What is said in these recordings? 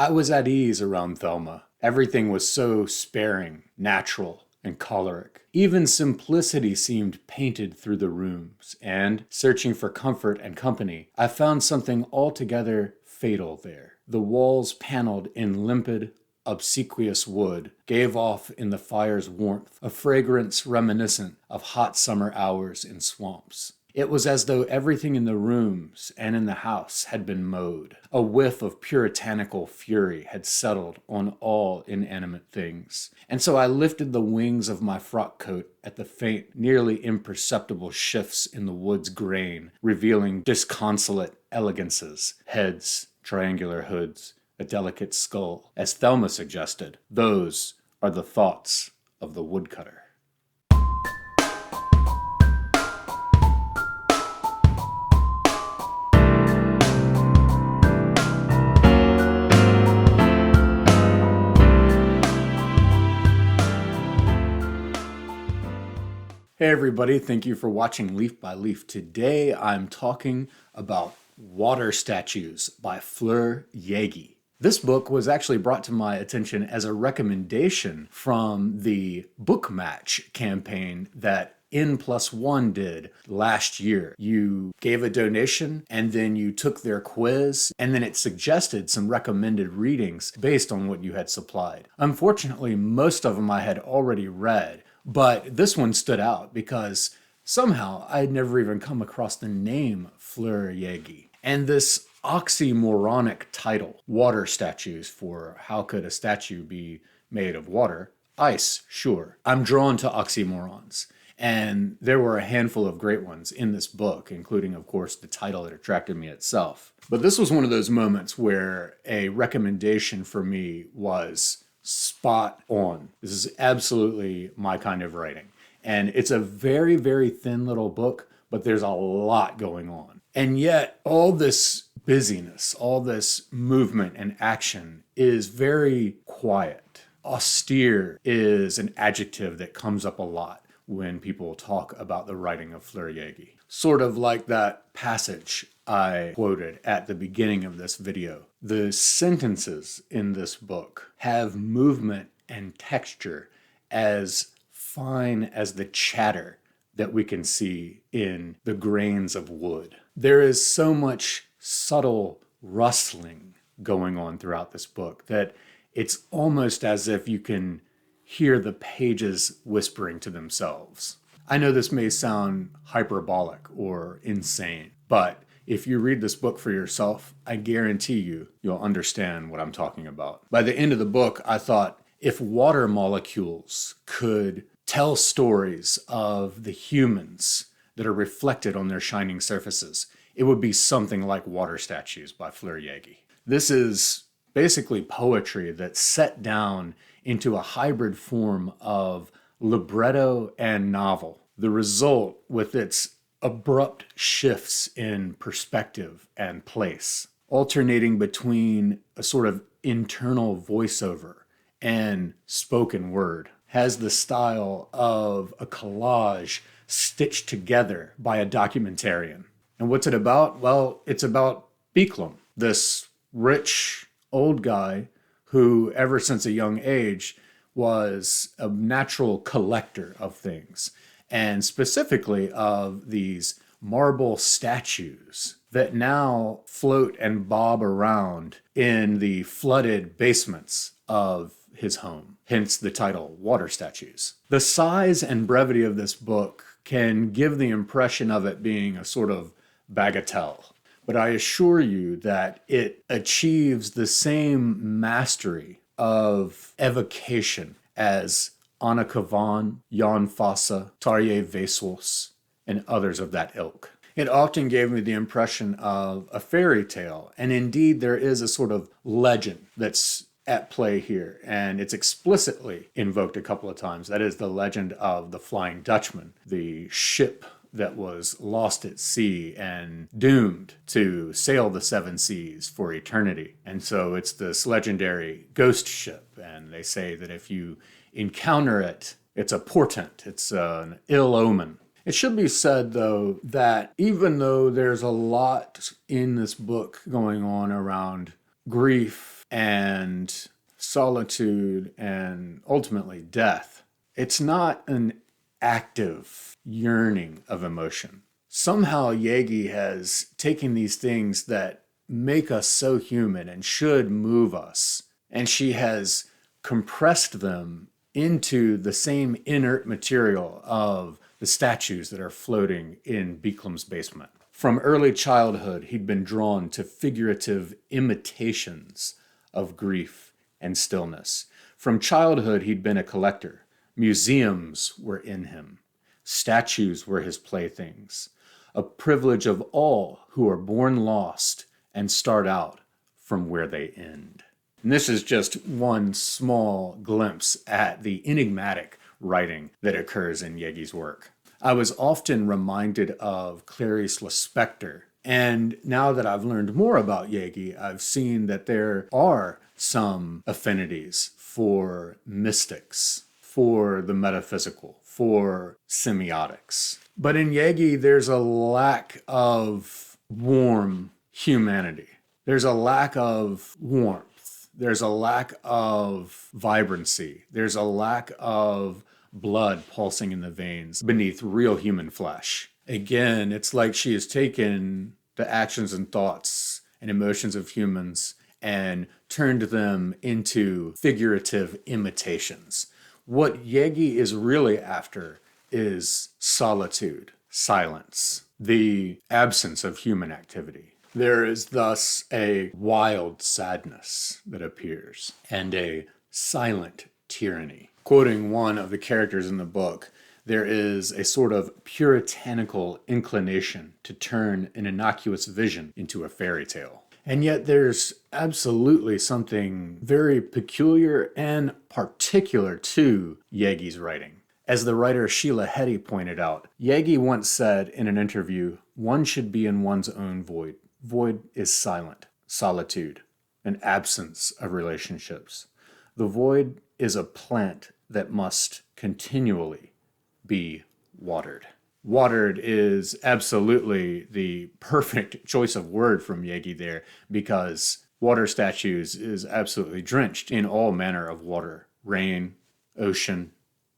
I was at ease around Thelma. Everything was so sparing, natural, and choleric. Even simplicity seemed painted through the rooms, and, searching for comfort and company, I found something altogether fatal there. The walls, paneled in limpid, obsequious wood, gave off in the fire's warmth a fragrance reminiscent of hot summer hours in swamps. It was as though everything in the rooms and in the house had been mowed. A whiff of puritanical fury had settled on all inanimate things. And so I lifted the wings of my frock coat at the faint, nearly imperceptible shifts in the wood's grain, revealing disconsolate elegances, heads, triangular hoods, a delicate skull. As Thelma suggested, those are the thoughts of the woodcutter. Hey everybody, thank you for watching Leaf by Leaf. Today I'm talking about Water Statues by Fleur Jaeggy. This book was actually brought to my attention as a recommendation from the Book Match campaign that N+1 did last year. You gave a donation and then you took their quiz and then it suggested some recommended readings based on what you had supplied. Unfortunately, most of them I had already read, but this one stood out because somehow I had never even come across the name Fleur Jaeggy. And this oxymoronic title, Water Statues, for how could a statue be made of water? Ice, sure. I'm drawn to oxymorons. And there were a handful of great ones in this book, including, of course, the title that attracted me itself. But this was one of those moments where a recommendation for me was spot on. This is absolutely my kind of writing. And it's a very, very thin little book, but there's a lot going on. And yet, all this busyness, all this movement and action is very quiet. Austere is an adjective that comes up a lot when people talk about the writing of Fleur Jaeggy. Sort of like that passage I quoted at the beginning of this video. The sentences in this book have movement and texture as fine as the chatter that we can see in the grains of wood. There is so much subtle rustling going on throughout this book that it's almost as if you can hear the pages whispering to themselves. I know this may sound hyperbolic or insane, but if you read this book for yourself, I guarantee you'll understand what I'm talking about. By the end of the book, I thought if water molecules could tell stories of the humans that are reflected on their shining surfaces, it would be something like Water Statues by Fleur Jaeggy. This is basically poetry that's set down into a hybrid form of libretto and novel. The result, with its abrupt shifts in perspective and place, alternating between a sort of internal voiceover and spoken word, has the style of a collage stitched together by a documentarian. And what's it about? Well, it's about Beeklum, this rich old guy who, ever since a young age, was a natural collector of things, and specifically of these marble statues that now float and bob around in the flooded basements of his home, hence the title Water Statues. The size and brevity of this book can give the impression of it being a sort of bagatelle, but I assure you that it achieves the same mastery of evocation as Anna Kavan, Jan Fosse, Tarjei Vesaus, and others of that ilk. It often gave me the impression of a fairy tale, and indeed there is a sort of legend that's at play here, and it's explicitly invoked a couple of times. That is the legend of the Flying Dutchman, the ship that was lost at sea and doomed to sail the seven seas for eternity. And so it's this legendary ghost ship, and they say that if you encounter it, it's a portent, it's an ill omen. It should be said, though, that even though there's a lot in this book going on around grief and solitude and ultimately death, it's not an active yearning of emotion. Somehow Jaeggy has taken these things that make us so human and should move us, and she has compressed them into the same inert material of the statues that are floating in Beeklam's basement. From early childhood, he'd been drawn to figurative imitations of grief and stillness. From childhood, he'd been a collector. Museums were in him. Statues were his playthings, a privilege of all who are born lost and start out from where they end. And this is just one small glimpse at the enigmatic writing that occurs in Jaeggy's work. I was often reminded of Clarice Lispector, and now that I've learned more about Jaeggy, I've seen that there are some affinities for mystics, for the metaphysical, for semiotics. But in Jaeggy, there's a lack of warm humanity. There's a lack of warmth. There's a lack of vibrancy. There's a lack of blood pulsing in the veins beneath real human flesh. Again, it's like she has taken the actions and thoughts and emotions of humans and turned them into figurative imitations. What Jaeggy is really after is solitude, silence, the absence of human activity. There is thus a wild sadness that appears and a silent tyranny. Quoting one of the characters in the book, there is a sort of puritanical inclination to turn an innocuous vision into a fairy tale. And yet there's absolutely something very peculiar and particular to Jaeggy's writing. As the writer Sheila Heti pointed out, Jaeggy once said in an interview, "One should be in one's own void. Void is silent, solitude, an absence of relationships. The void is a plant that must continually be watered." Watered is absolutely the perfect choice of word from Jaeggy there, because water statues is absolutely drenched in all manner of water. Rain, ocean,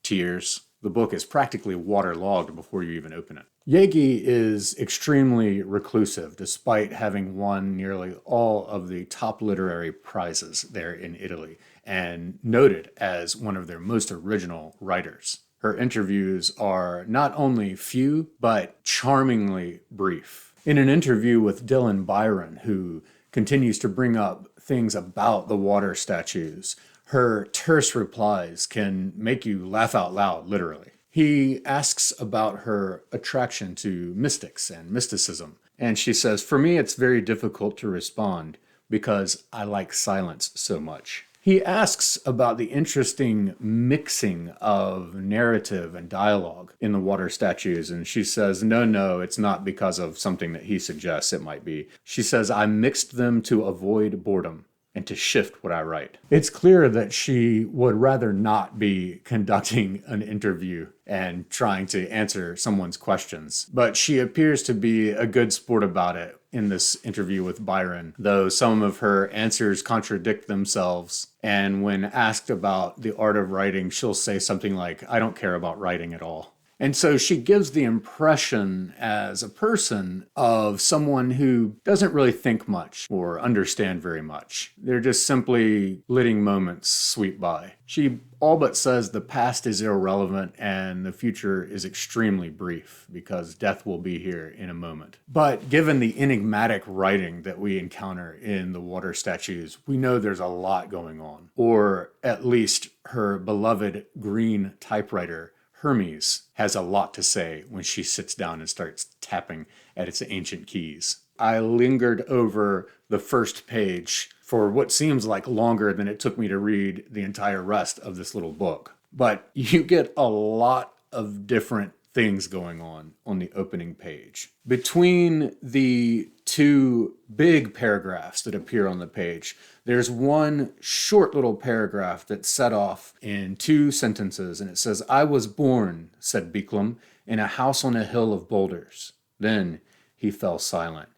tears. The book is practically waterlogged before you even open it. Jaeggy is extremely reclusive, despite having won nearly all of the top literary prizes there in Italy, and noted as one of their most original writers. Her interviews are not only few, but charmingly brief. In an interview with Dylan Byron, who continues to bring up things about the water statues, her terse replies can make you laugh out loud, literally. He asks about her attraction to mystics and mysticism, and she says, "For me, it's very difficult to respond because I like silence so much." He asks about the interesting mixing of narrative and dialogue in the water statues, and she says, no, it's not because of something that he suggests it might be. She says, "I mixed them to avoid boredom and to shift what I write." It's clear that she would rather not be conducting an interview and trying to answer someone's questions, but she appears to be a good sport about it in this interview with Byron, though some of her answers contradict themselves, and when asked about the art of writing, she'll say something like, "I don't care about writing at all." And so she gives the impression as a person of someone who doesn't really think much or understand very much. They're just simply letting moments sweep by. She all but says the past is irrelevant and the future is extremely brief because death will be here in a moment. But given the enigmatic writing that we encounter in the water statues, we know there's a lot going on. Or at least her beloved green typewriter Hermes has a lot to say when she sits down and starts tapping at its ancient keys. I lingered over the first page for what seems like longer than it took me to read the entire rest of this little book. But you get a lot of different things going on the opening page. Between the two big paragraphs that appear on the page, there's one short little paragraph that's set off in two sentences, and it says, "I was born," said Beeklam, "in a house on a hill of boulders." Then he fell silent.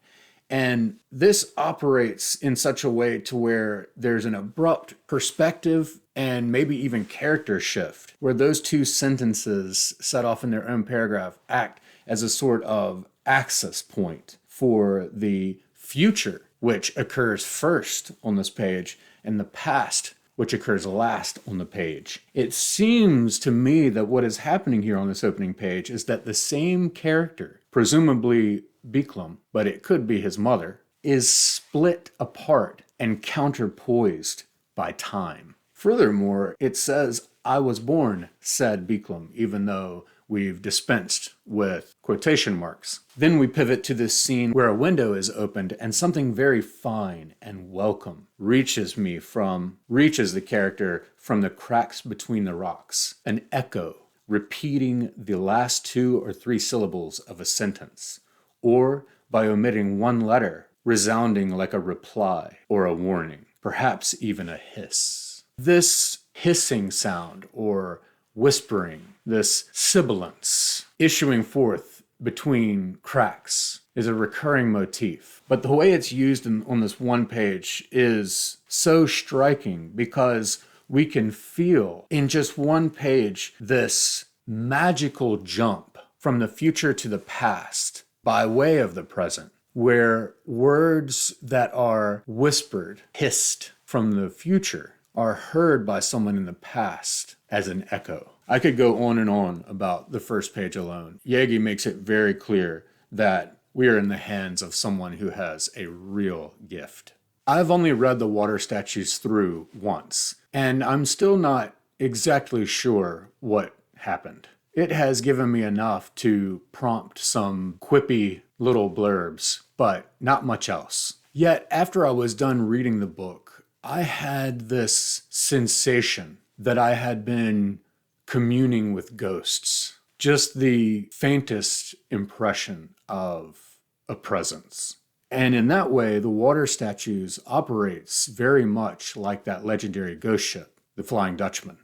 And this operates in such a way to where there's an abrupt perspective and maybe even character shift, where those two sentences set off in their own paragraph act as a sort of access point for the future, which occurs first on this page, and the past, which occurs last on the page. It seems to me that what is happening here on this opening page is that the same character, presumably Bikram, but it could be his mother, is split apart and counterpoised by time. Furthermore, it says, "I was born," said Bikram, even though we've dispensed with quotation marks. Then we pivot to this scene where a window is opened and something very fine and welcome reaches the character from the cracks between the rocks. An echo repeating the last 2 or 3 syllables of a sentence, or by omitting one letter, resounding like a reply or a warning, perhaps even a hiss. This hissing sound or whispering, this sibilance issuing forth between cracks is a recurring motif. But the way it's used on this one page is so striking because we can feel in just one page this magical jump from the future to the past by way of the present, where words that are whispered, hissed from the future are heard by someone in the past as an echo. I could go on and on about the first page alone. Jaeggy makes it very clear that we are in the hands of someone who has a real gift. I've only read the water statues through once, and I'm still not exactly sure what happened. It has given me enough to prompt some quippy little blurbs, but not much else. Yet, after I was done reading the book, I had this sensation that I had been communing with ghosts. Just the faintest impression of a presence. And in that way, the water statues operates very much like that legendary ghost ship, the Flying Dutchman.